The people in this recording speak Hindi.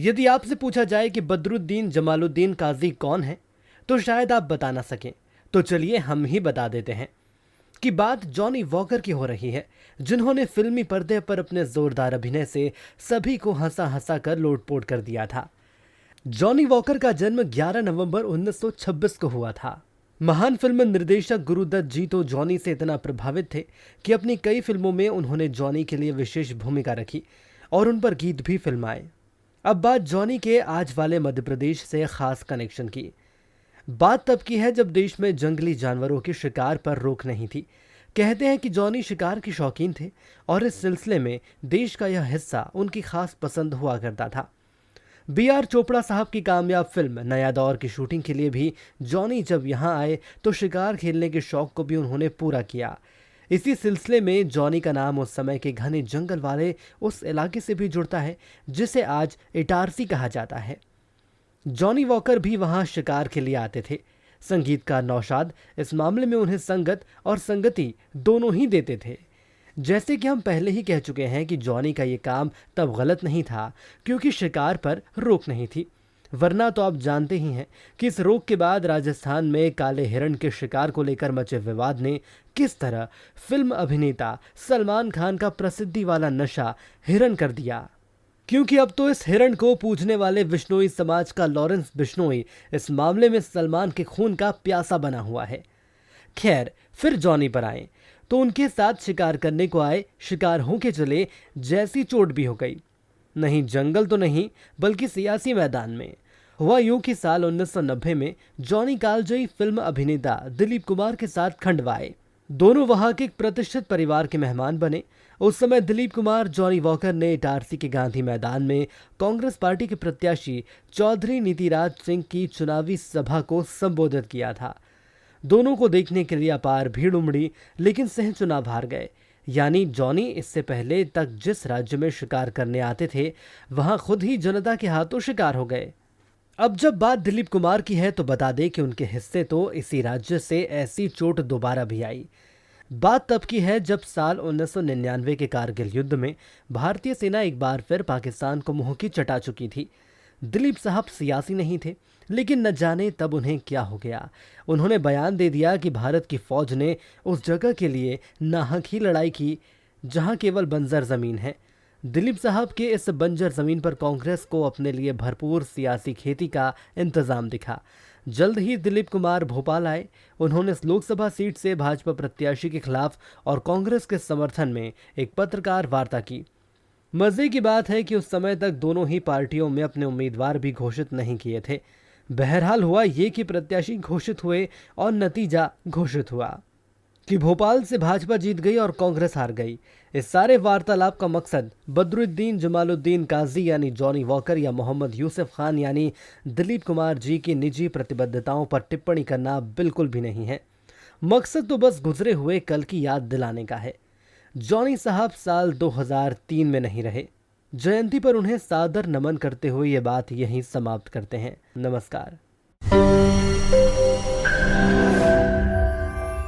यदि आपसे पूछा जाए कि बदरुद्दीन जमालुद्दीन काजी कौन है, तो शायद आप बता ना सकें। तो चलिए हम ही बता देते हैं कि बात जॉनी वॉकर की हो रही है, जिन्होंने फिल्मी पर्दे पर अपने जोरदार अभिनय से सभी को हंसा हंसा कर लोटपोट कर दिया था। जॉनी वॉकर का जन्म 11 नवंबर 1926 को हुआ था। महान फिल्म निर्देशक गुरुदत्त जी तो जॉनी से इतना प्रभावित थे कि अपनी कई फिल्मों में उन्होंने जॉनी के लिए विशेष भूमिका रखी और उन पर गीत भी फिल्माए। अब बात जॉनी के आज वाले मध्य प्रदेश से खास कनेक्शन की। बात तब की है जब देश में जंगली जानवरों के शिकार पर रोक नहीं थी। कहते हैं कि जॉनी शिकार के शौकीन थे और इस सिलसिले में देश का यह हिस्सा उनकी खास पसंद हुआ करता था। बी.आर. चोपड़ा साहब की कामयाब फिल्म नया दौर की शूटिंग के लिए भी जॉनी जब यहां आए तो शिकार खेलने के शौक को भी उन्होंने पूरा किया। इसी सिलसिले में जॉनी का नाम उस समय के घने जंगल वाले उस इलाके से भी जुड़ता है जिसे आज इटारसी कहा जाता है। जॉनी वॉकर भी वहां शिकार के लिए आते थे। संगीतकार नौशाद इस मामले में उन्हें संगत और संगति दोनों ही देते थे। जैसे कि हम पहले ही कह चुके हैं कि जॉनी का ये काम तब गलत नहीं था क्योंकि शिकार पर रोक नहीं थी, वरना तो आप जानते ही हैं कि इस रोक के बाद राजस्थान में काले हिरण के शिकार को लेकर मचे विवाद ने किस तरह फिल्म अभिनेता सलमान खान का प्रसिद्धि वाला नशा हिरण कर दिया। क्योंकि अब तो इस हिरण को पूजने वाले बिश्नोई समाज का लॉरेंस बिश्नोई इस मामले में सलमान के खून का प्यासा बना हुआ है। खैर, फिर जॉनी पर आए तो उनके साथ शिकार करने को आए शिकार होके चले जैसी चोट भी हो गई। नहीं जंगल तो नहीं बल्कि सियासी मैदान में। हुआ यूं कि साल 1990 में जॉनी कालजयी फिल्म अभिनेता दिलीप कुमार के साथ खंडवा आए। दोनों वहां के एक प्रतिष्ठित परिवार के मेहमान बने। उस समय दिलीप कुमार जॉनी वॉकर ने इटारसी के गांधी मैदान में कांग्रेस पार्टी के प्रत्याशी चौधरी नीतिराज सिंह की चुनावी सभा को संबोधित किया था। दोनों को देखने के लिए अपार भीड़ उमड़ी, लेकिन सह चुनाव हार गए। यानी जॉनी इससे पहले तक जिस राज्य में शिकार करने आते थे वहां खुद ही जनता के हाथों शिकार हो गए। अब जब बात दिलीप कुमार की है तो बता दें कि उनके हिस्से तो इसी राज्य से ऐसी चोट दोबारा भी आई। बात तब की है जब साल 1999 के कारगिल युद्ध में भारतीय सेना एक बार फिर पाकिस्तान को मुंह की चटा चुकी थी। दिलीप साहब सियासी नहीं थे, लेकिन न जाने तब उन्हें क्या हो गया। उन्होंने बयान दे दिया कि भारत की फौज ने उस जगह के लिए नाहक ही लड़ाई की जहां केवल बंजर जमीन है। दिलीप साहब के इस बंजर जमीन पर कांग्रेस को अपने लिए भरपूर सियासी खेती का इंतजाम दिखा। जल्द ही दिलीप कुमार भोपाल आए। उन्होंने इस लोकसभा सीट से भाजपा प्रत्याशी के खिलाफ और कांग्रेस के समर्थन में एक पत्रकार वार्ता की। मजे की बात है कि उस समय तक दोनों ही पार्टियों में अपने उम्मीदवार भी घोषित नहीं किए थे। बहरहाल हुआ ये कि प्रत्याशी घोषित हुए और नतीजा घोषित हुआ कि भोपाल से भाजपा जीत गई और कांग्रेस हार गई। इस सारे वार्तालाप का मकसद बदरुद्दीन जमालुद्दीन काजी यानी जॉनी वॉकर या मोहम्मद यूसुफ खान यानी दिलीप कुमार जी की निजी प्रतिबद्धताओं पर टिप्पणी करना बिल्कुल भी नहीं है। मकसद तो बस गुजरे हुए कल की याद दिलाने का है। जॉनी साहब साल 2003 में नहीं रहे। जयंती पर उन्हें सादर नमन करते हुए ये बात यहीं समाप्त करते हैं। नमस्कार।